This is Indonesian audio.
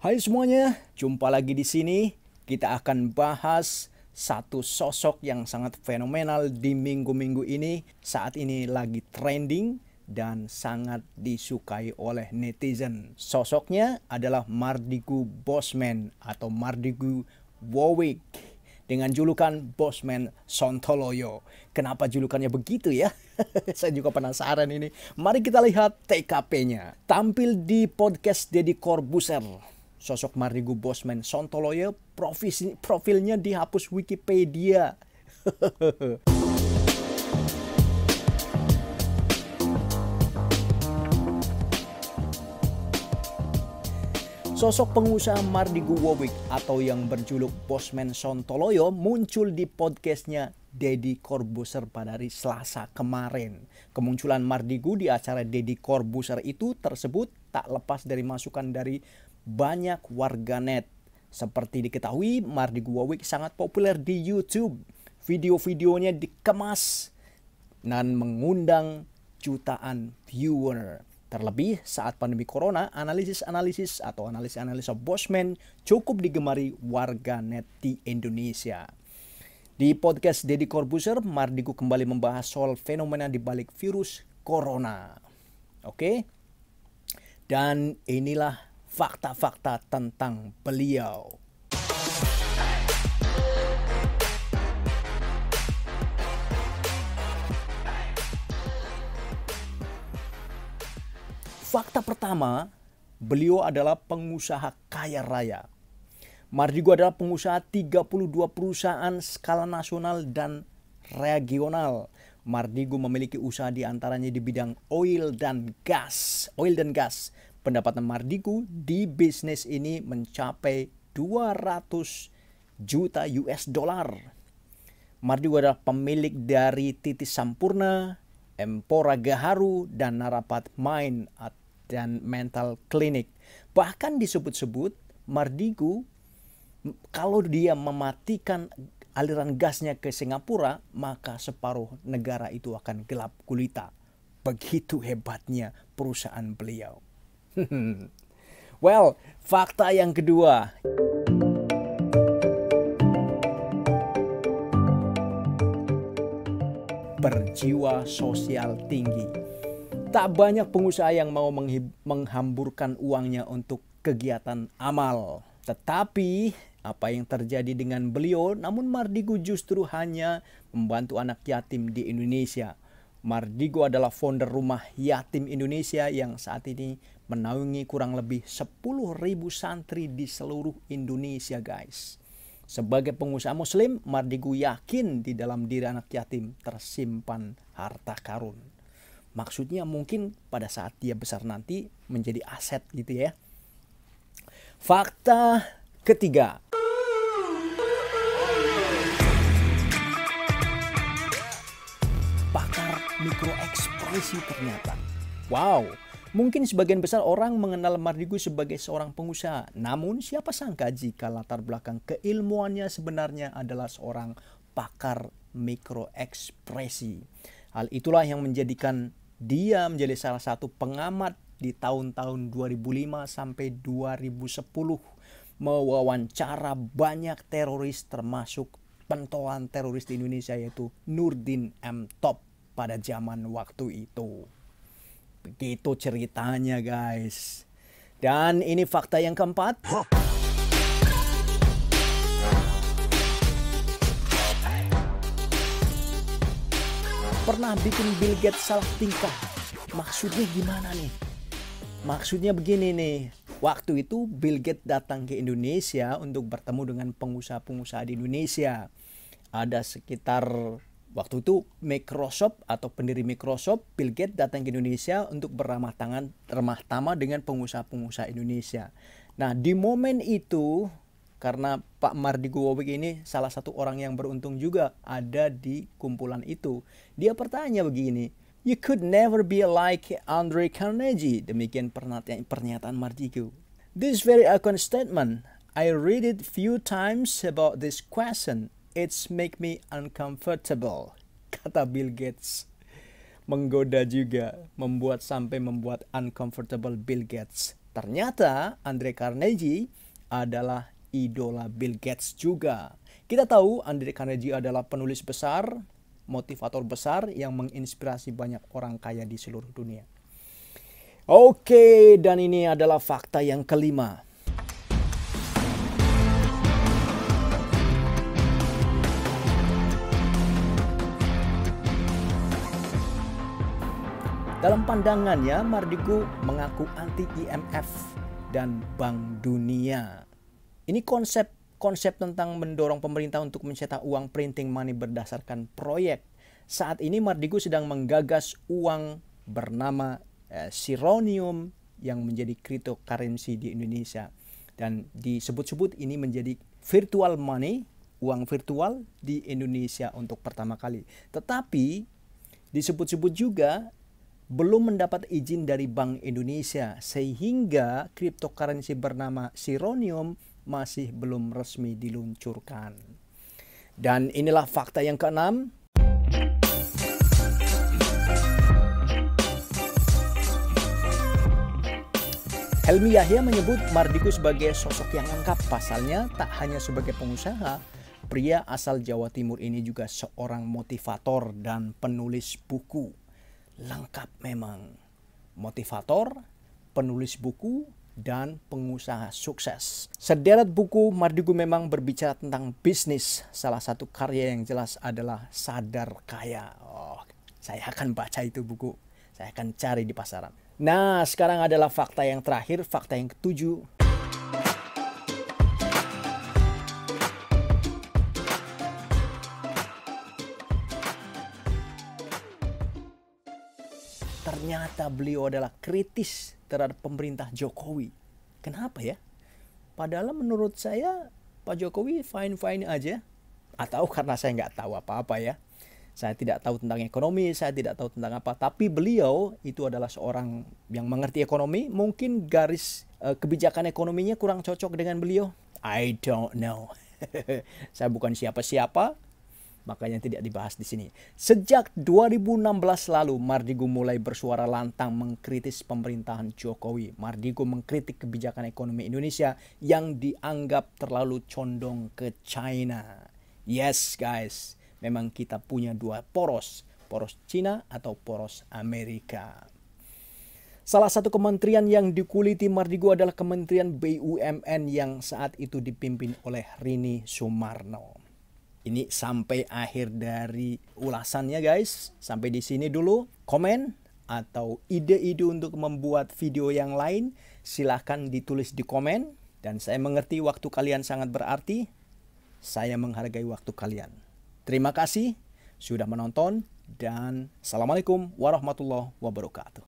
Hai semuanya, jumpa lagi di sini. Kita akan bahas satu sosok yang sangat fenomenal di minggu-minggu ini. Saat ini lagi trending dan sangat disukai oleh netizen. Sosoknya adalah Mardigu Bosman atau Mardigu Warwick dengan julukan Bosman Sontoloyo. Kenapa julukannya begitu ya? Saya juga penasaran ini. Mari kita lihat TKP-nya. Tampil di podcast Deddy Corbuzier, sosok Mardigu Bosman Sontoloyo profilnya dihapus Wikipedia. Sosok pengusaha Mardigu Warwick atau yang berjuluk Bosman Sontoloyo muncul di podcastnya Deddy Corbuzier pada hari Selasa kemarin. Kemunculan Mardigu di acara Deddy Corbuzier itu tersebut tak lepas dari masukan dari banyak warganet. Seperti diketahui, Mardigu Warwick sangat populer di YouTube. Video-videonya dikemas dan mengundang jutaan viewer. Terlebih saat pandemi corona, analisis-analisis Bosman cukup digemari warganet di Indonesia. Di podcast Deddy Corbuzier, Mardigu kembali membahas soal fenomena di balik virus corona. Oke? Dan inilah fakta-fakta tentang beliau. Fakta pertama, beliau adalah pengusaha kaya raya. Mardigu adalah pengusaha 32 perusahaan skala nasional dan regional. Mardigu memiliki usaha di antaranya di bidang oil dan gas. Pendapatan Mardigu di bisnis ini mencapai 200 juta US dollar. Mardigu adalah pemilik dari Titis Sampurna, Empora Gaharu, dan Narapat Mine dan Mental Clinic. Bahkan disebut-sebut Mardigu kalau dia mematikan aliran gasnya ke Singapura, maka separuh negara itu akan gelap gulita. Begitu hebatnya perusahaan beliau. Well, fakta yang kedua. Berjiwa sosial tinggi. Tak banyak pengusaha yang mau menghamburkan uangnya untuk kegiatan amal. Tetapi apa yang terjadi dengan beliau? Namun Mardigu justru hanya membantu anak yatim di Indonesia. Mardigu adalah founder Rumah Yatim Indonesia yang saat ini menaungi kurang lebih 10.000 santri di seluruh Indonesia, guys. Sebagai pengusaha muslim, Mardigu yakin di dalam diri anak yatim tersimpan harta karun. Maksudnya mungkin pada saat dia besar nanti menjadi aset gitu ya. Fakta ketiga. Pakar mikroekspresi ternyata. Wow, mungkin sebagian besar orang mengenal Mardigu sebagai seorang pengusaha. Namun siapa sangka jika latar belakang keilmuannya sebenarnya adalah seorang pakar mikroekspresi. Hal itulah yang menjadikan dia menjadi salah satu pengamat di tahun-tahun 2005 sampai 2010 mewawancara banyak teroris termasuk pentolan teroris di Indonesia yaitu Nurdin M. Top pada zaman waktu itu. Begitu ceritanya, guys. Dan ini fakta yang keempat. Pernah bikin Bill Gates salah tingkah. Maksudnya gimana nih? Maksudnya begini nih. Waktu itu Bill Gates datang ke Indonesia untuk bertemu dengan pengusaha-pengusaha di Indonesia. Ada sekitar waktu itu Microsoft atau pendiri Microsoft, Bill Gates datang ke Indonesia untuk ramah tamah dengan pengusaha-pengusaha Indonesia. Nah, di momen itu karena Pak Mardigu Warwick ini salah satu orang yang beruntung juga ada di kumpulan itu. Dia bertanya begini, "You could never be like Andre Carnegie." Demikian pernyataan Mardigu. This very iconic statement. I read it few times about this question. It's make me uncomfortable. Kata Bill Gates. Menggoda juga, membuat uncomfortable Bill Gates. Ternyata Andre Carnegie adalah idola Bill Gates juga. Kita tahu Andre Carnegie adalah penulis besar, motivator besar yang menginspirasi banyak orang kaya di seluruh dunia. Oke, dan ini adalah fakta yang kelima. Dalam pandangannya, Mardigu mengaku anti IMF dan Bank Dunia. Ini konsep tentang mendorong pemerintah untuk mencetak uang printing money berdasarkan proyek. Saat ini Mardigu sedang menggagas uang bernama Sironium yang menjadi cryptocurrency di Indonesia. Dan disebut-sebut ini menjadi virtual money, uang virtual di Indonesia untuk pertama kali. Tetapi disebut-sebut juga belum mendapat izin dari Bank Indonesia, sehingga cryptocurrency bernama Sironium masih belum resmi diluncurkan. Dan inilah fakta yang keenam. Helmi Yahya menyebut Mardigu sebagai sosok yang lengkap. Pasalnya tak hanya sebagai pengusaha, pria asal Jawa Timur ini juga seorang motivator dan penulis buku. Lengkap memang, motivator, penulis buku, dan pengusaha sukses. Sederet buku Mardigu memang berbicara tentang bisnis. Salah satu karya yang jelas adalah Sadar Kaya. Saya akan baca itu buku. Saya akan cari di pasaran. Nah, sekarang adalah fakta yang terakhir, fakta yang ketujuh. Ternyata beliau adalah kritis terhadap pemerintah Jokowi. Kenapa ya? Padahal menurut saya Pak Jokowi fine-fine aja. Atau karena saya nggak tahu apa-apa ya. Saya tidak tahu tentang ekonomi, saya tidak tahu tentang apa. Tapi beliau itu adalah seorang yang mengerti ekonomi. Mungkin garis kebijakan ekonominya kurang cocok dengan beliau. I don't know. Saya bukan siapa-siapa. Makanya tidak dibahas di sini. Sejak 2016 lalu, Mardigu mulai bersuara lantang mengkritis pemerintahan Jokowi. Mardigu mengkritik kebijakan ekonomi Indonesia yang dianggap terlalu condong ke China. Yes guys, memang kita punya dua poros China atau poros Amerika. Salah satu kementerian yang dikuliti Mardigu adalah Kementerian BUMN yang saat itu dipimpin oleh Rini Sumarno. Ini sampai akhir dari ulasannya guys. Sampai di sini dulu. Komen atau ide-ide untuk membuat video yang lain, silahkan ditulis di komen. Dan saya mengerti waktu kalian sangat berarti. Saya menghargai waktu kalian. Terima kasih sudah menonton dan Assalamualaikum warahmatullahi wabarakatuh.